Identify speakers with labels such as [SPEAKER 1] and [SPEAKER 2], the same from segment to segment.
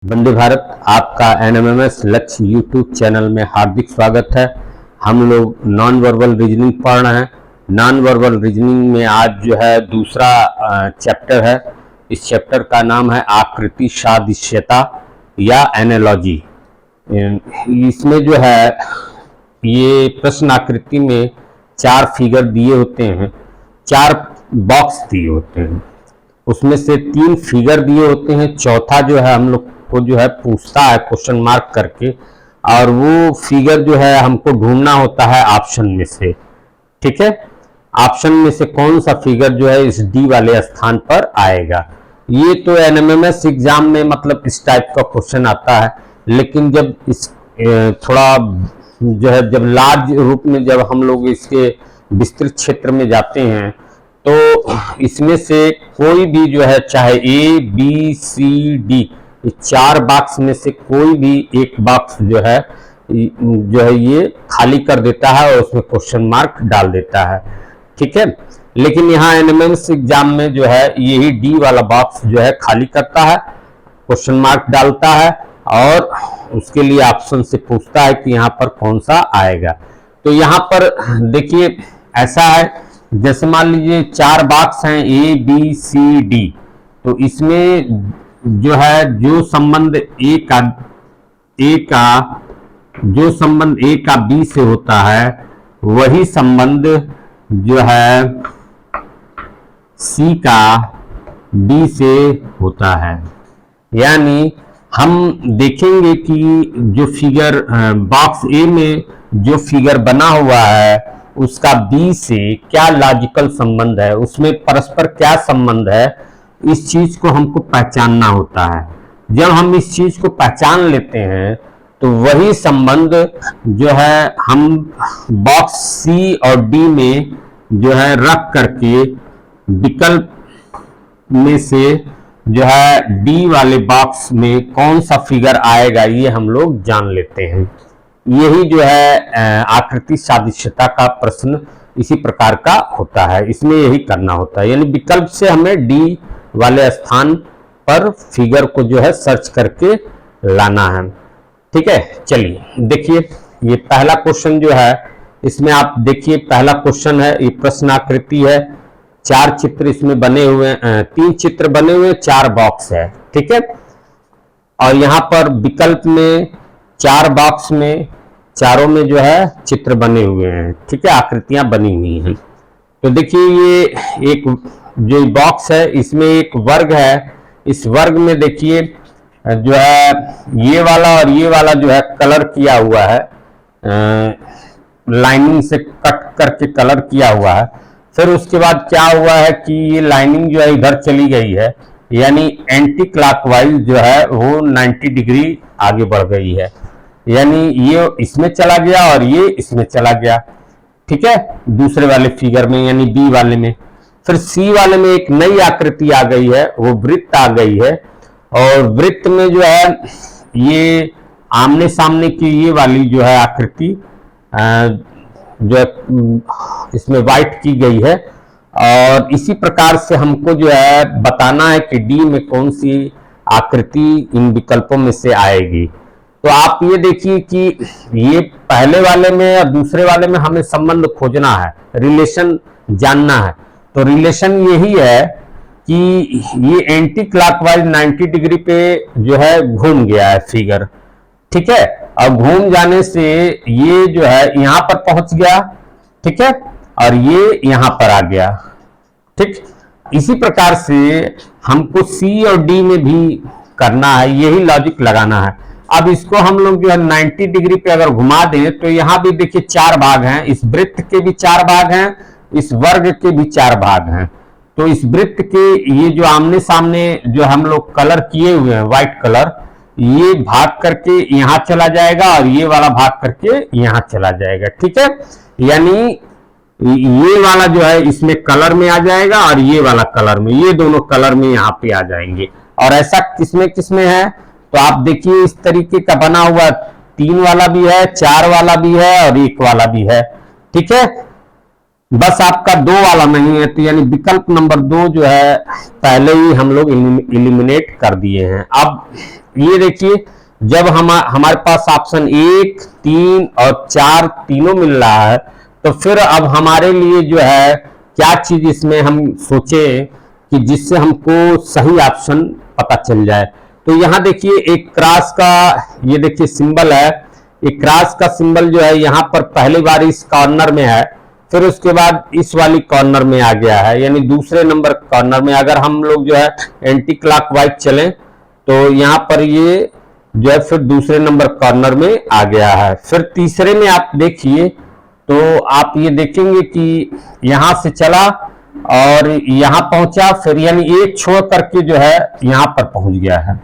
[SPEAKER 1] वंदे भारत। आपका एनएमएमएस लक्ष्य YouTube channel में हार्दिक स्वागत है। हम लोग नॉन वर्बल रीजनिंग पढ़ रहे हैं। नॉन वर्बल रीजनिंग में आज जो है दूसरा चैप्टर है। इस चैप्टर का नाम है आकृति सादृश्यता या एनालॉजी। इसमें जो है ये प्रश्न आकृति में 4 फिगर दिए होते हैं, 4 बॉक्स दिए होते हैं, उसमें से 3 फिगर दिए होते हैं। चौथा जो है हम लोग को जो है पूछता है क्वेश्चन मार्क करके, और वो फिगर जो है हमको ढूंढना होता है ऑप्शन में से। ठीक है, ऑप्शन में से कौन सा फिगर जो है इस डी वाले स्थान पर आएगा। ये तो एनएमएमएस एग्जाम में मतलब इस टाइप का क्वेश्चन आता है, लेकिन जब इस थोड़ा जो है जब लार्ज रूप में जब हम लोग इसके विस्तृत क्षेत्र में जाते हैं तो इसमें से कोई भी जो है चाहे ए बी सी डी इस 4 बॉक्स में से कोई भी एक बॉक्स जो है ये खाली कर देता है और उसमें क्वेश्चन मार्क डाल देता है। ठीक है, लेकिन यहाँ एनएमएमएस एग्जाम में जो है यही डी वाला बॉक्स जो है खाली करता है, क्वेश्चन मार्क डालता है और उसके लिए ऑप्शन से पूछता है कि यहाँ पर कौन सा आएगा। तो यहाँ पर देखिए ऐसा है, जैसे मान लीजिए 4 बॉक्स हैं ए बी सी डी, तो इसमें जो है जो संबंध ए का बी से होता है वही संबंध जो है सी का डी से होता है। यानी हम देखेंगे कि जो फिगर बॉक्स ए में जो फिगर बना हुआ है उसका बी से क्या लॉजिकल संबंध है, उसमें परस्पर क्या संबंध है, इस चीज को हमको पहचानना होता है। जब हम इस चीज को पहचान लेते हैं तो वही संबंध जो है हम बॉक्स सी और डी में जो है रख करके विकल्प में से जो है डी वाले बॉक्स में कौन सा फिगर आएगा ये हम लोग जान लेते हैं। यही जो है आकृति सादृश्यता का प्रश्न इसी प्रकार का होता है, इसमें यही करना होता है। यानी विकल्प से हमें डी वाले स्थान पर फिगर को जो है सर्च करके लाना है। ठीक है, चलिए देखिए ये पहला क्वेश्चन जो है इसमें आप देखिए पहला क्वेश्चन है, ये प्रश्न आकृति है, 4 चित्र इसमें बने हुए, 3 चित्र बने हुए, 4 बॉक्स है। ठीक है, और यहाँ पर विकल्प में 4 बॉक्स में चारों में जो है चित्र बने हुए हैं। ठीक है, आकृतियां बनी हुई हैं। तो देखिए ये एक जो बॉक्स है इसमें एक वर्ग है, इस वर्ग में देखिए जो है ये वाला और ये वाला जो है कलर किया हुआ है, लाइनिंग से कट करके कलर किया हुआ है। फिर उसके बाद क्या हुआ है कि ये लाइनिंग जो है इधर चली गई है, यानी एंटी क्लॉकवाइज जो है वो 90 डिग्री आगे बढ़ गई है, यानी ये इसमें चला गया और ये इसमें चला गया। ठीक है, दूसरे वाले फिगर में यानी बी वाले में। फिर सी वाले में एक नई आकृति आ गई है, वो वृत्त आ गई है, और वृत्त में जो है ये आमने सामने की ये वाली जो है आकृति जो है इसमें व्हाइट की गई है। और इसी प्रकार से हमको जो है बताना है कि डी में कौन सी आकृति इन विकल्पों में से आएगी। तो आप ये देखिए कि ये पहले वाले में और दूसरे वाले में हमें संबंध खोजना है, रिलेशन जानना है। तो रिलेशन यही है कि ये एंटी क्लॉकवाइज 90 डिग्री पे जो है घूम गया है फिगर। ठीक है, और घूम जाने से ये जो है यहां पर पहुंच गया। ठीक है, और ये यहां पर आ गया। ठीक, इसी प्रकार से हमको सी और डी में भी करना है, यही लॉजिक लगाना है। अब इसको हम लोग जो है 90 डिग्री पे अगर घुमा दें तो यहां भी देखिए 4 भाग हैं, इस वृत्त के भी 4 भाग हैं, इस वर्ग के भी 4 भाग हैं। तो इस वृत्त के ये जो आमने सामने जो हम लोग कलर किए हुए हैं व्हाइट कलर, ये भाग करके यहां चला जाएगा और ये वाला भाग करके यहां चला जाएगा। ठीक है, यानी ये वाला जो है इसमें कलर में आ जाएगा और ये वाला कलर में, ये दोनों कलर में यहाँ पे आ जाएंगे। और ऐसा किसमें किसमें है तो आप देखिए इस तरीके का बना हुआ 3 वाला भी है, 4 वाला भी है और 1 वाला भी है। ठीक है, बस आपका 2 वाला नहीं है, तो यानी विकल्प नंबर 2 जो है पहले ही हम लोग इलिमिनेट कर दिए हैं। अब ये देखिए जब हमारे पास ऑप्शन 1, 3 और 4 तीनों मिल रहा है, तो फिर अब हमारे लिए जो है क्या चीज इसमें हम सोचे कि जिससे हमको सही ऑप्शन पता चल जाए। तो यहाँ देखिए एक क्रॉस का, ये देखिए सिंबल है, एक क्रॉस का सिंबल जो है यहाँ पर पहली बार इस कॉर्नर में है, फिर उसके बाद इस वाली कॉर्नर में आ गया है, यानी दूसरे नंबर कॉर्नर में। अगर हम लोग जो है एंटी क्लॉकवाइज चलें तो यहाँ पर ये जो है फिर दूसरे नंबर कॉर्नर में आ गया है। फिर तीसरे में आप देखिए तो आप ये देखेंगे कि यहां से चला और यहां पहुंचा, फिर यानी एक छोड़ करके जो है यहां पर पहुंच गया है।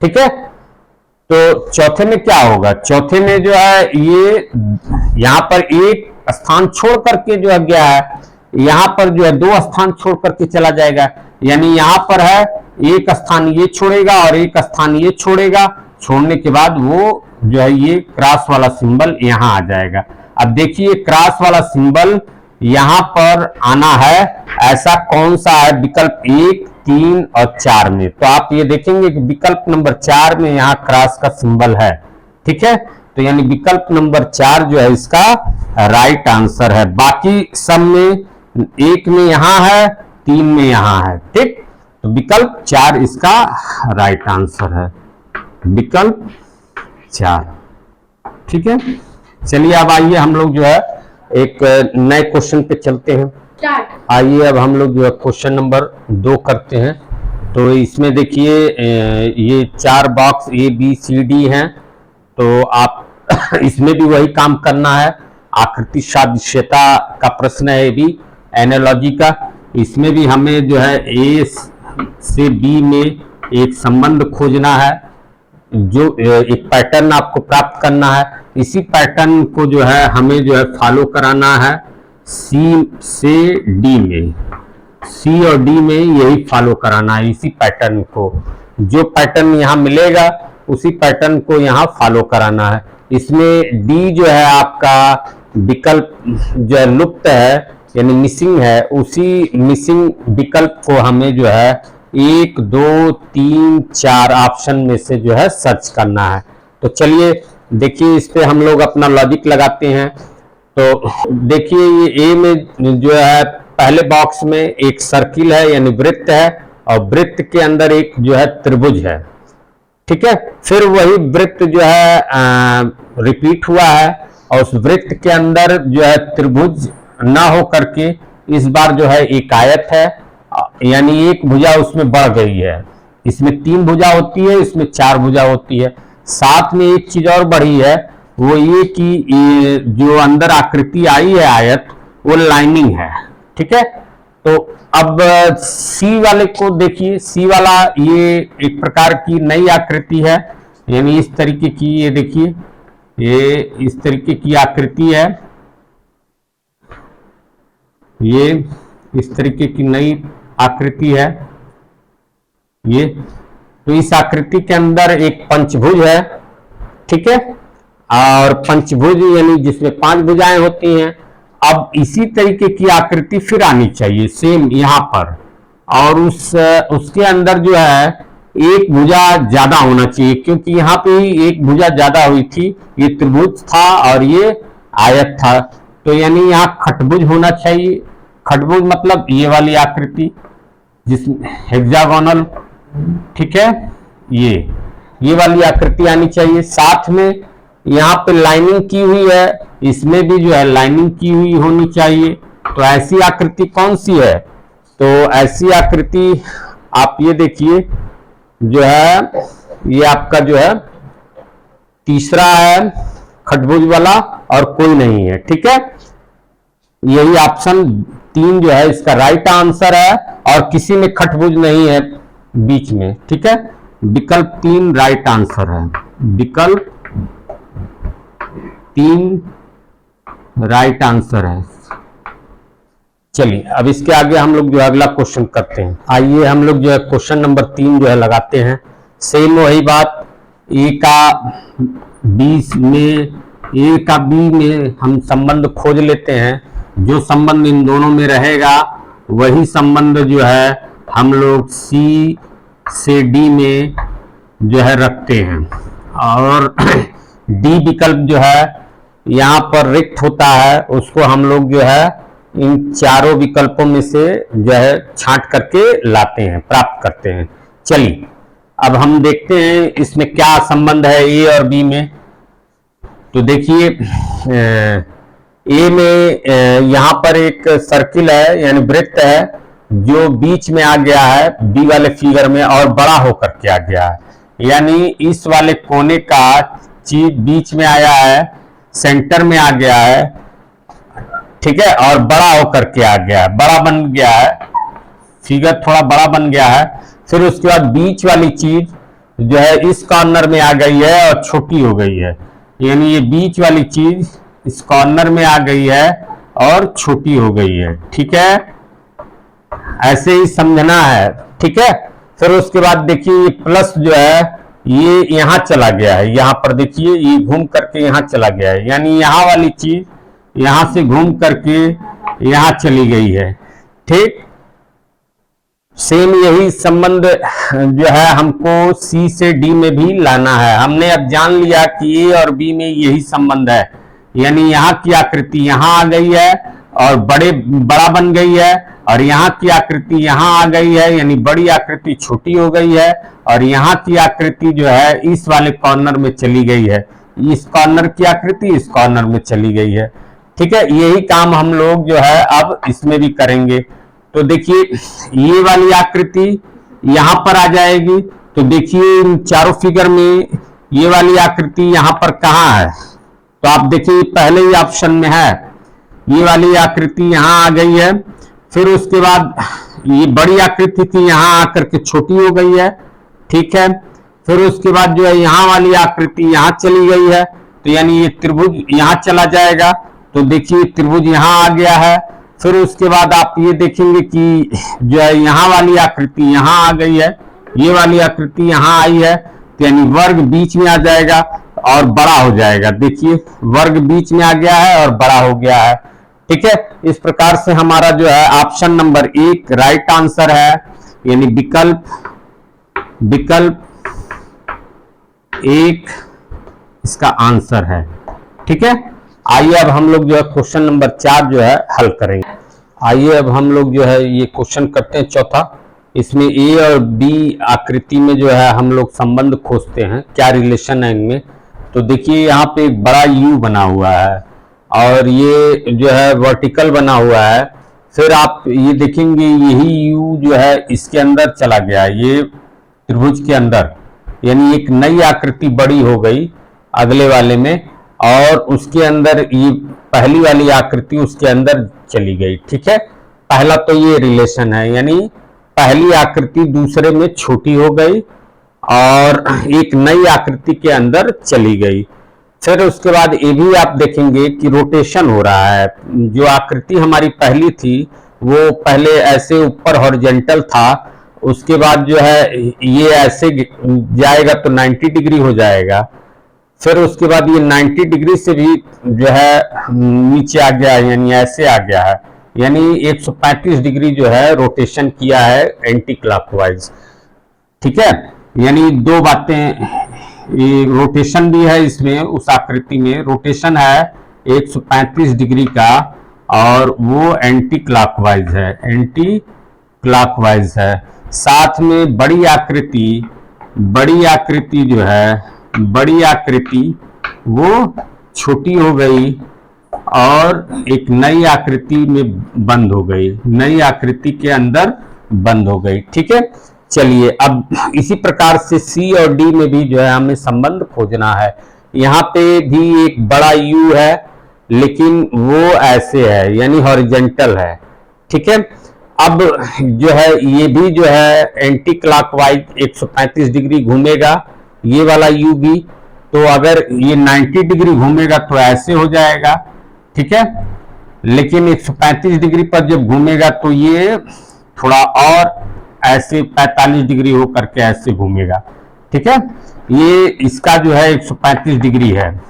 [SPEAKER 1] ठीक है, तो चौथे में क्या होगा, चौथे में जो है ये यहां पर एक स्थान छोड़ करके जो है गया है, यहां पर जो है 2 स्थान छोड़ करके चला जाएगा, यानी यहां पर है एक स्थान ये छोड़ेगा और एक स्थान ये छोड़ेगा, छोड़ने के बाद वो जो है ये क्रॉस वाला सिंबल यहां आ जाएगा। अब देखिए क्रॉस वाला सिंबल यहां पर आना है, ऐसा कौन सा है विकल्प 1, 3 और 4 में। तो आप ये देखेंगे कि विकल्प नंबर 4 में यहां क्रॉस का सिंबल है। ठीक है, तो यानी विकल्प नंबर 4 जो है इसका राइट आंसर है। बाकी सब में 1 में यहां है, 3 में यहां है। ठीक, तो विकल्प 4 इसका राइट आंसर है, विकल्प 4। ठीक है, चलिए अब आइए हम लोग जो है एक नए क्वेश्चन पे चलते हैं। आइए अब हम लोग जो है क्वेश्चन नंबर 2 करते हैं। तो इसमें देखिए ये 4 बॉक्स ABCD हैं, तो आप इसमें भी वही काम करना है। आकृति सादृश्यता का प्रश्न है, ये भी एनालॉजी का। इसमें भी हमें जो है A से B में एक संबंध खोजना है, जो एक पैटर्न आपको प्राप्त करना है। इसी पैटर्न को जो है हमें जो है फॉलो कराना है C से D में, C और D में यही फॉलो कराना है, इसी पैटर्न को। जो पैटर्न यहाँ मिलेगा उसी पैटर्न को यहाँ फॉलो कराना है। इसमें D जो है आपका विकल्प जो है लुप्त है, यानी मिसिंग है, उसी मिसिंग विकल्प को हमें जो है 1, 2, 3, 4 ऑप्शन में से जो है सर्च करना है। तो चलिए देखिए इस पे हम लोग अपना लॉजिक लगाते हैं। तो देखिए ये A में जो है पहले बॉक्स में एक सर्किल है, यानी वृत्त है, और वृत्त के अंदर एक जो है त्रिभुज है। ठीक है, फिर वही वृत्त जो है रिपीट हुआ है, और उस वृत्त के अंदर जो है त्रिभुज ना हो करके इस बार जो है एक आयत है, यानी एक भुजा उसमें बढ़ गई है। इसमें 3 भुजा होती है, इसमें 4 भुजा होती है। साथ में एक चीज और बढ़ी है, वो ये कि जो अंदर आकृति आई है आयत, वो लाइनिंग है। ठीक है, तो अब C वाले को देखिए, C वाला ये एक प्रकार की नई आकृति है, यानी इस तरीके की, ये देखिए ये इस तरीके की आकृति है, ये इस तरीके की नई आकृति है ये। तो इस आकृति के अंदर एक पंचभुज है। ठीक है, और पंचभुज यानी जिसमें 5 भुजाएं होती हैं। अब इसी तरीके की आकृति फिर आनी चाहिए सेम यहाँ पर, और उसके अंदर जो है एक भुजा ज्यादा होना चाहिए, क्योंकि यहाँ पे ही एक भुजा ज्यादा हुई थी, ये त्रिभुज था और ये आयत था। तो यानी यहाँ खटभुज होना चाहिए। खटभुज मतलब ये वाली आकृति जिसमें हेक्सागोनल। ठीक है, ये वाली आकृति आनी चाहिए। साथ में यहाँ पे लाइनिंग की हुई है, इसमें भी जो है लाइनिंग की हुई होनी चाहिए। तो ऐसी आकृति कौन सी है, तो ऐसी आकृति आप ये देखिए जो है ये आपका जो है तीसरा है खटभुज वाला, और कोई नहीं है। ठीक है, यही ऑप्शन 3 जो है इसका राइट आंसर है, और किसी में खटभुज नहीं है बीच में। ठीक है, विकल्प 3 राइट आंसर है, विकल्प 3 राइट आंसर है। चलिए अब इसके आगे हम लोग जो है अगला क्वेश्चन करते हैं। आइए हम लोग जो है क्वेश्चन नंबर 3 जो है लगाते हैं। सेम वही बात, A का B में हम संबंध खोज लेते हैं। जो संबंध इन दोनों में रहेगा वही संबंध जो है हम लोग C से D में जो है रखते हैं। और डी विकल्प जो है यहाँ पर रिक्त होता है, उसको हम लोग जो है इन चारों विकल्पों में से जो है छांट करके लाते हैं, प्राप्त करते हैं। चलिए अब हम देखते हैं इसमें क्या संबंध है ए और बी में। तो देखिए ए में यहाँ पर एक सर्किल है यानी वृत्त है जो बीच में आ गया है बी वाले फिगर में और बड़ा होकर के आ गया है, यानी इस वाले कोने का चीज बीच में आया है, सेंटर में आ गया है, ठीक है, और बड़ा होकर के आ गया है, बड़ा बन गया है, फिगर थोड़ा बड़ा बन गया है। फिर उसके बाद बीच वाली चीज जो है इस कॉर्नर में आ गई है और छोटी हो गई है, यानी ये बीच वाली चीज इस कॉर्नर में आ गई है और छोटी हो गई है, ठीक है, ऐसे ही समझना है, ठीक है। फिर उसके बाद देखिए ये प्लस जो है ये यहां चला गया है, यहां पर देखिए ये घूम करके यहां चला गया है, यानी यहां वाली चीज यहां से घूम करके यहां चली गई है, ठीक। सेम यही संबंध जो है हमको सी से डी में भी लाना है। हमने अब जान लिया कि ए और बी में यही संबंध है, यानी यहाँ की आकृति यहाँ आ गई है और बड़ा बन गई है, और यहाँ की आकृति यहाँ आ गई है यानी बड़ी आकृति छोटी हो गई है, और यहाँ की आकृति जो है इस वाले कॉर्नर में चली गई है, इस कॉर्नर की आकृति इस कॉर्नर में चली गई है, ठीक है। यही काम हम लोग जो है अब इसमें भी करेंगे। तो देखिए ये वाली आकृति यहां पर आ जाएगी, तो देखिए इन चारों फिगर में ये वाली आकृति यहां पर कहां है, तो आप देखिए पहले ही ऑप्शन में है, ये वाली आकृति यहां आ गई है। फिर उसके बाद ये बड़ी आकृति थी यहां आकर के छोटी हो गई है, ठीक है। फिर उसके बाद जो है यहाँ वाली आकृति यहां चली गई है, तो यानी ये त्रिभुज यहां चला जाएगा, तो देखिए त्रिभुज यहां आ गया है। फिर उसके बाद आप ये देखेंगे कि जो है यहाँ वाली आकृति यहाँ आ गई है, ये वाली आकृति यहाँ आई है, तो यानी वर्ग बीच में आ जाएगा और बड़ा हो जाएगा। देखिए वर्ग बीच में आ गया है और बड़ा हो गया है, ठीक है। इस प्रकार से हमारा जो है ऑप्शन नंबर 1 राइट आंसर है, यानी विकल्प 1 इसका आंसर है, ठीक है। आइए अब हम लोग जो है क्वेश्चन नंबर 4 जो है हल करेंगे। आइए अब हम लोग जो है ये क्वेश्चन करते हैं चौथा। इसमें ए और बी आकृति में जो है हम लोग संबंध खोजते हैं, क्या रिलेशन है इनमें। तो देखिए यहाँ पे एक बड़ा यू बना हुआ है और ये जो है वर्टिकल बना हुआ है। फिर आप ये देखेंगे यही यू जो है इसके अंदर चला गया, ये त्रिभुज के अंदर, यानी एक नई आकृति बड़ी हो गई अगले वाले में, और उसके अंदर ये पहली वाली आकृति उसके अंदर चली गई, ठीक है। पहला तो ये रिलेशन है, यानी पहली आकृति दूसरे में छोटी हो गई और एक नई आकृति के अंदर चली गई। फिर उसके बाद ये भी आप देखेंगे कि रोटेशन हो रहा है। जो आकृति हमारी पहली थी वो पहले ऐसे ऊपर हॉरिजॉन्टल था, उसके बाद जो है ये ऐसे जाएगा तो 90 डिग्री हो जाएगा। फिर उसके बाद ये 90 डिग्री से भी जो है नीचे आ गया है, यानी ऐसे आ गया है, यानी 135 डिग्री जो है रोटेशन किया है एंटी क्लॉकवाइज, ठीक है। यानी दो बातें, ये रोटेशन भी है इसमें, उस आकृति में रोटेशन है 135 डिग्री का और वो एंटी क्लॉकवाइज है, साथ में बड़ी आकृति जो है, बड़ी आकृति वो छोटी हो गई और एक नई आकृति में बंद हो गई, नई आकृति के अंदर बंद हो गई, ठीक है। चलिए अब इसी प्रकार से सी और डी में भी जो है हमें संबंध खोजना है। यहाँ पे भी एक बड़ा यू है लेकिन वो ऐसे है, यानी हॉरिजॉन्टल है, ठीक है। अब जो है ये भी जो है एंटी क्लॉकवाइज 135 डिग्री घूमेगा, ये वाला यू भी, तो अगर ये 90 डिग्री घूमेगा तो ऐसे हो जाएगा, ठीक है। लेकिन 135 डिग्री पर जब घूमेगा तो ये थोड़ा और ऐसे 45 डिग्री हो करके ऐसे घूमेगा, ठीक है। ये इसका जो है 135 डिग्री है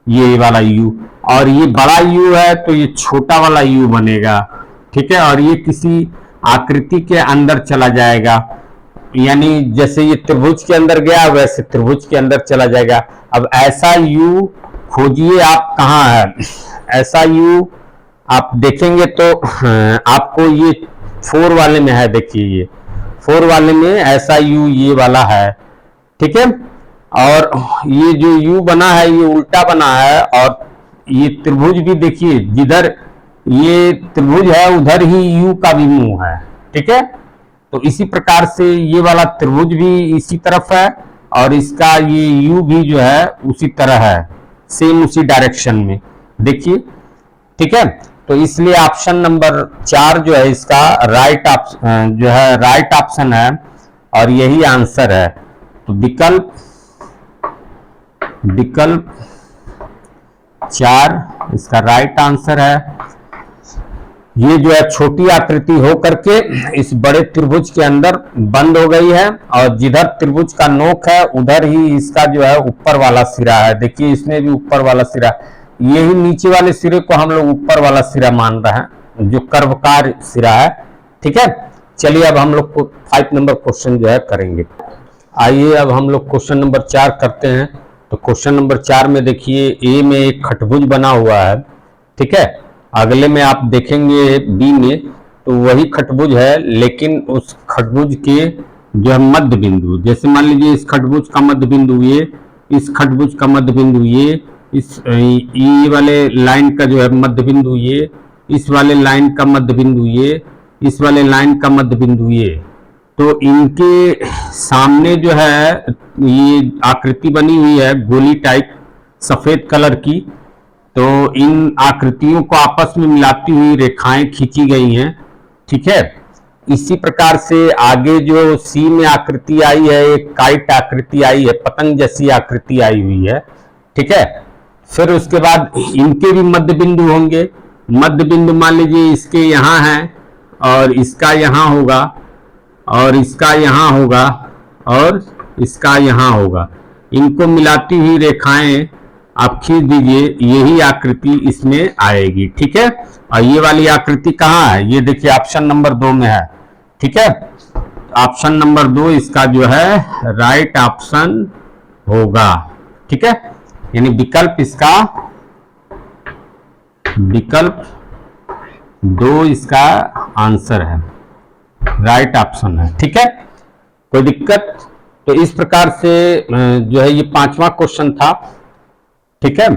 [SPEAKER 1] ये वाला यू, और ये बड़ा यू है तो ये छोटा वाला यू बनेगा, ठीक है। और ये किसी आकृति के अंदर चला जाएगा, यानी जैसे ये त्रिभुज के अंदर गया वैसे त्रिभुज के अंदर चला जाएगा। अब ऐसा यू खोजिए आप कहाँ है। ऐसा यू आप देखेंगे तो आपको ये 4 वाले में है, देखिए ये 4 वाले में ऐसा यू ये वाला है, ठीक है। और ये जो यू बना है ये उल्टा बना है, और ये त्रिभुज भी देखिए जिधर ये त्रिभुज है उधर ही यू का भी मुंह है, ठीक है। तो इसी प्रकार से ये वाला त्रिभुज भी इसी तरफ है और इसका ये यू भी जो है उसी तरह है, सेम उसी डायरेक्शन में, देखिए, ठीक है। तो इसलिए ऑप्शन नंबर 4 जो है इसका राइट ऑप्शन है और यही आंसर है। तो विकल्प 4 इसका राइट आंसर है। ये जो है छोटी आकृति हो करके इस बड़े त्रिभुज के अंदर बंद हो गई है और जिधर त्रिभुज का नोक है उधर ही इसका जो है ऊपर वाला सिरा है, देखिए इसमें भी ऊपर वाला सिरा, यही नीचे वाले सिरे को हम लोग ऊपर वाला सिरा मान रहे हैं जो कर्वकार सिरा है, ठीक है। चलिए अब हम लोग को 5 नंबर क्वेश्चन जो है करेंगे। आइए अब हम लोग क्वेश्चन नंबर 4 करते हैं। तो क्वेश्चन नंबर 4 में देखिए ए में एक खटभुज बना हुआ है, ठीक है। अगले में आप देखेंगे बी में तो वही खटभुज है, लेकिन उस खटभुज के जो है मध्य बिंदु, जैसे मान लीजिए इस खटभुज का मध्य बिंदु ये, इस खटभुज का मध्य बिंदु ये, ये वाले लाइन का जो है मध्य बिंदु ये, इस वाले लाइन का मध्य बिंदु ये, इस वाले लाइन का मध्य बिंदु ये। तो इनके सामने जो है ये आकृति बनी हुई है गोली टाइप सफेद कलर की। तो इन आकृतियों को आपस में मिलाती हुई रेखाएं खींची गई हैं, ठीक है। इसी प्रकार से आगे जो सी में आकृति आई है एक काइट आकृति आई है, पतंग जैसी आकृति आई हुई है, ठीक है। फिर उसके बाद इनके भी मध्य बिंदु होंगे। मध्य बिंदु मान लीजिए इसके यहाँ है और इसका यहाँ होगा और इसका यहाँ होगा और इसका यहाँ होगा। इनको मिलाती हुई रेखाएं आप खींच दीजिए, यही आकृति इसमें आएगी, ठीक है। और ये वाली आकृति कहाँ है, ये देखिए ऑप्शन नंबर 2 में है, ठीक है। ऑप्शन नंबर 2 इसका जो है राइट ऑप्शन होगा, ठीक है। यानी विकल्प इसका विकल्प 2 इसका आंसर है, राइट ऑप्शन है, ठीक है। कोई दिक्कत? तो इस प्रकार से जो है ये 5वां क्वेश्चन था, ठीक है।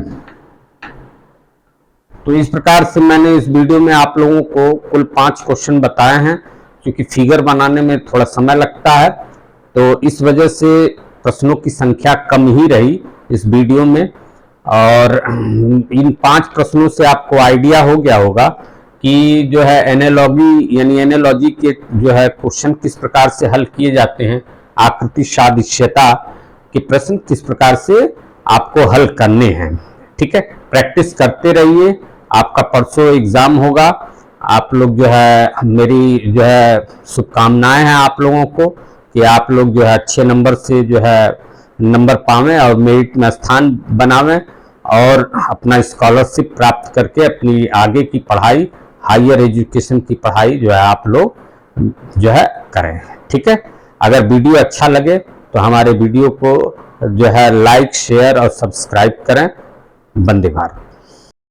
[SPEAKER 1] तो इस प्रकार से मैंने इस वीडियो में आप लोगों को कुल 5 क्वेश्चन बताए हैं, क्योंकि फिगर बनाने में थोड़ा समय लगता है तो इस वजह से प्रश्नों की संख्या कम ही रही इस वीडियो में। और इन 5 प्रश्नों से आपको आइडिया हो गया होगा कि जो है एनालॉजी यानी एनालॉजी के जो है क्वेश्चन किस प्रकार से हल किए जाते हैं, आकृति सादृश्यता के प्रश्न किस प्रकार से आपको हल करने हैं, ठीक है। प्रैक्टिस करते रहिए, आपका परसों एग्जाम होगा। आप लोग जो है मेरी जो है शुभकामनाएं हैं आप लोगों को कि आप लोग जो है अच्छे नंबर से जो है नंबर पावें और मेरिट में स्थान बनावें और अपना स्कॉलरशिप प्राप्त करके अपनी आगे की पढ़ाई, हायर एजुकेशन की पढ़ाई जो है आप लोग जो है करें, ठीक है। अगर वीडियो अच्छा लगे तो हमारे वीडियो को जो है लाइक, शेयर और सब्सक्राइब करें। वंदे भारत।